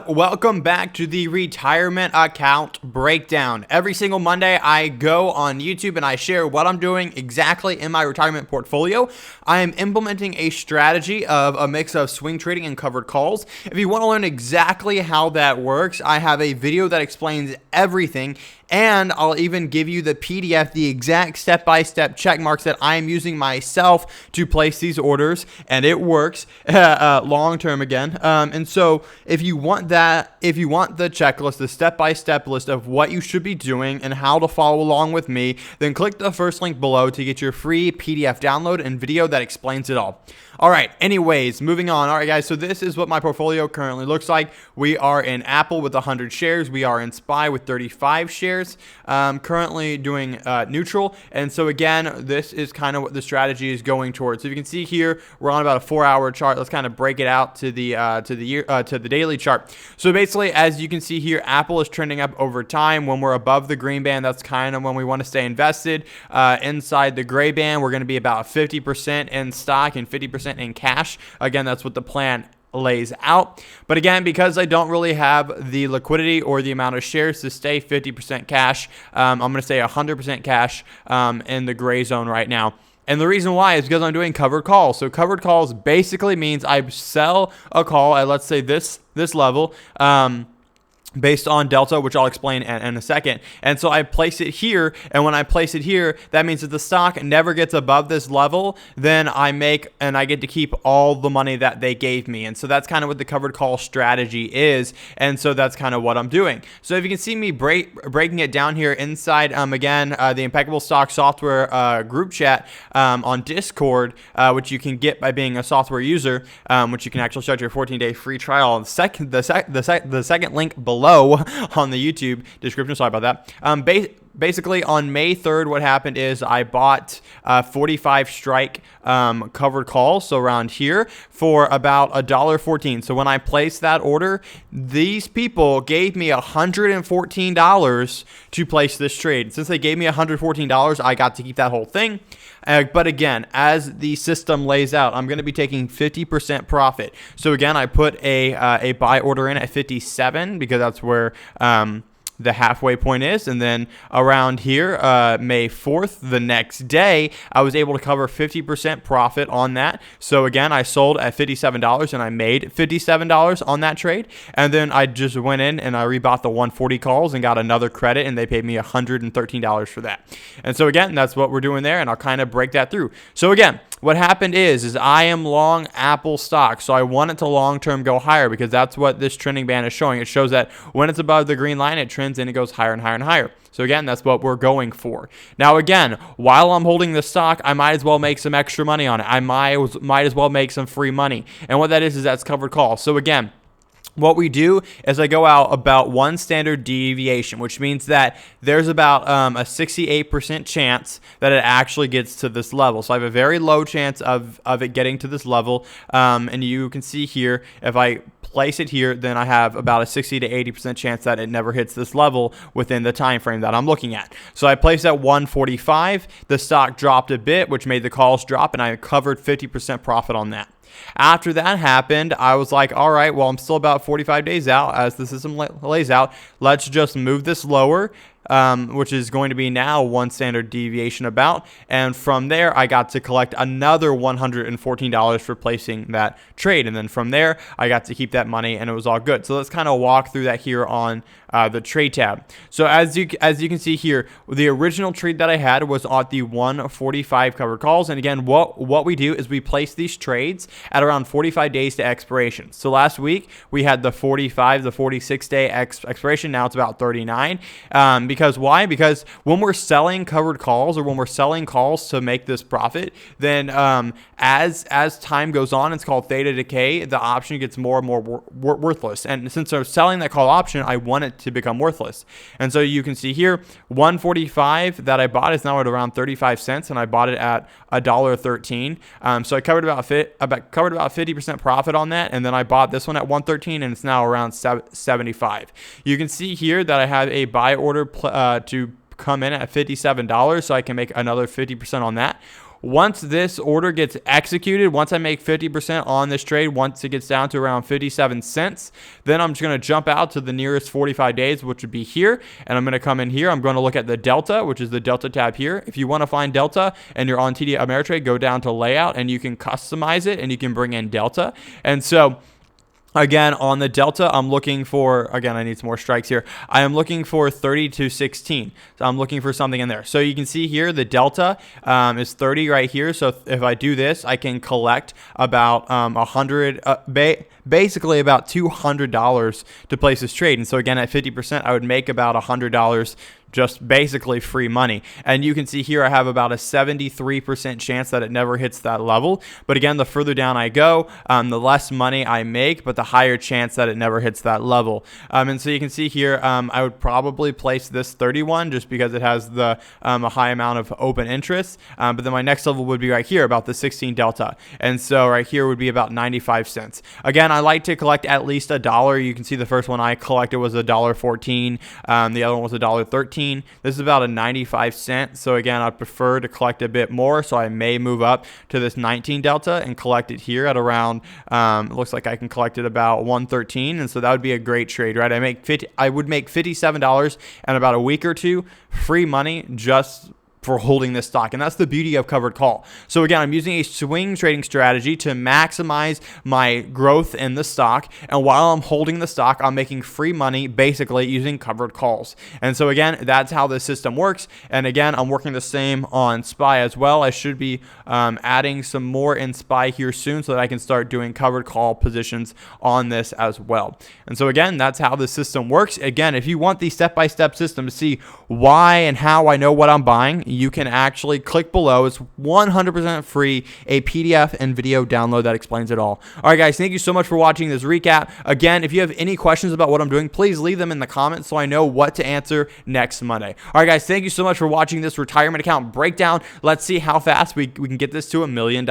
up? Welcome back to the retirement account breakdown. Every single Monday, I go on YouTube and I share what I'm doing exactly in my retirement portfolio. I am implementing a strategy of a mix of swing trading and covered calls. If you want to learn exactly how that works, I have a video that explains everything. And I'll even give you the PDF, the exact step-by-step check marks that I'm using myself to place these orders, and it works long-term again. And so if you want that, if you want the checklist, the step-by-step list of what you should be doing and how to follow along with me, then click the first link below to get your free PDF download and video that explains it all. All right, anyways, moving on. All right, guys, so this is what my portfolio currently looks like. We are in Apple with 100 shares. We are in SPY with 35 shares. Currently doing neutral. And so again, this is kind of what the strategy is going towards. So if you can see here, we're on about a 4-hour chart. Let's kind of break it out to the daily chart. So basically, as you can see here, Apple is trending up over time. When we're above the green band, that's kind of when we want to stay invested. Inside the gray band, we're going to be about 50% in stock and 50% in cash. Again, that's what the plan lays out. But again, because I don't really have the liquidity or the amount of shares to stay 50% cash, I'm going to stay 100% cash in the gray zone right now. And the reason why is because I'm doing covered calls. So covered calls basically means I sell a call at, let's say, this level, based on delta, which I'll explain in a second. And so I place it here, and when I place it here, that means that the stock never gets above this level, then I get to keep all the money that they gave me. And so that's kind of what the covered call strategy is, and so that's kind of what I'm doing. So if you can see me breaking it down here inside, again, the Impeccable Stock Software group chat on Discord, which you can get by being a software user, which you can actually start your 14-day free trial. The second link below on the YouTube description. Sorry about that. Basically, on May 3rd, what happened is I bought 45 strike covered calls, so around here, for about $1.14. So when I placed that order, these people gave me $114 to place this trade. Since they gave me $114, I got to keep that whole thing. But again, as the system lays out, I'm going to be taking 50% profit. So again, I put a buy order in at 57 because that's where the halfway point is. And then around here, May 4th, the next day, I was able to cover 50% profit on that. So again, I sold at $57 and I made $57 on that trade. And then I just went in and I rebought the 140 calls and got another credit, and they paid me $113 for that. And so again, that's what we're doing there, and I'll kind of break that through. So again, what happened is I am long Apple stock, so I want it to long-term go higher because that's what this trending band is showing. It shows that when it's above the green line, it trends and it goes higher and higher and higher. So again, that's what we're going for. Now again, while I'm holding the stock, I might as well make some extra money on it. I might as well make some free money. And what that is that's covered calls. So again, what we do is I go out about one standard deviation, which means that there's about a 68% chance that it actually gets to this level. So I have a very low chance of it getting to this level. And you can see here, if I place it here, then I have about a 60 to 80% chance that it never hits this level within the time frame that I'm looking at. So I placed at 145. The stock dropped a bit, which made the calls drop, and I covered 50% profit on that. After that happened, I was like, all right, well, I'm still about 45 days out as the system lays out. Let's just move this lower, which is going to be now one standard deviation about. And from there, I got to collect another $114 for placing that trade. And then from there, I got to keep that money, and it was all good. So let's kind of walk through that here on the trade tab. So as you can see here, the original trade that I had was at the 145 covered calls. And again, what we do is we place these trades at around 45 days to expiration. So last week we had the 46 day expiration. Now it's about 39. Because why? Because when we're selling covered calls, or when we're selling calls to make this profit, then as time goes on, it's called theta decay, the option gets more and more worthless. And since I'm selling that call option, I want it to become worthless. And so you can see here, 145 that I bought is now at around 35 cents, and I bought it at $1.13. So I covered about 50% profit on that, and then I bought this one at 113, and it's now around 75. You can see here that I have a buy order to come in at $57, so I can make another 50% on that. once this order gets executed, once I make 50% on this trade, once it gets down to around 57 cents, then I'm just going to jump out to the nearest 45 days, which would be here. And I'm going to come in here. I'm going to look at the Delta, which is the Delta tab here. If you want to find Delta and you're on TD Ameritrade, go down to layout and you can customize it and you can bring in Delta. And so again, on the Delta, I'm looking for, again, I need some more strikes here. I am looking for 30 to 16. So I'm looking for something in there. So you can see here, the Delta is 30 right here. So if I do this, I can collect about 100, basically about $200 to place this trade. And so again, at 50%, I would make about $100 just basically free money. And you can see here I have about a 73% chance that it never hits that level. But again, the further down I go, the less money I make, but the higher chance that it never hits that level. And so you can see here, I would probably place this 31 just because it has the a high amount of open interest. But then my next level would be right here, about the 16 Delta. And so right here would be about 95 cents. Again, I like to collect at least $1. You can see the first one I collected was $1.14. The other one was $1.13. This is about a 95 cent. So again, I'd prefer to collect a bit more. So I may move up to this 19 Delta and collect it here at around, it looks like I can collect it about 113. And so that would be a great trade, right? I would make $57 in about a week or two, free money just for holding this stock. And that's the beauty of covered call. So again, I'm using a swing trading strategy to maximize my growth in the stock. And while I'm holding the stock, I'm making free money basically using covered calls. And so again, that's how the system works. And again, I'm working the same on SPY as well. I should be adding some more in SPY here soon so that I can start doing covered call positions on this as well. And so again, that's how the system works. Again, if you want the step-by-step system to see why and how I know what I'm buying, you can actually click below. It's 100% free, a PDF and video download that explains it all. All right, guys, thank you so much for watching this recap. Again, if you have any questions about what I'm doing, please leave them in the comments so I know what to answer next Monday. All right, guys, thank you so much for watching this retirement account breakdown. Let's see how fast we can get this to $1 million.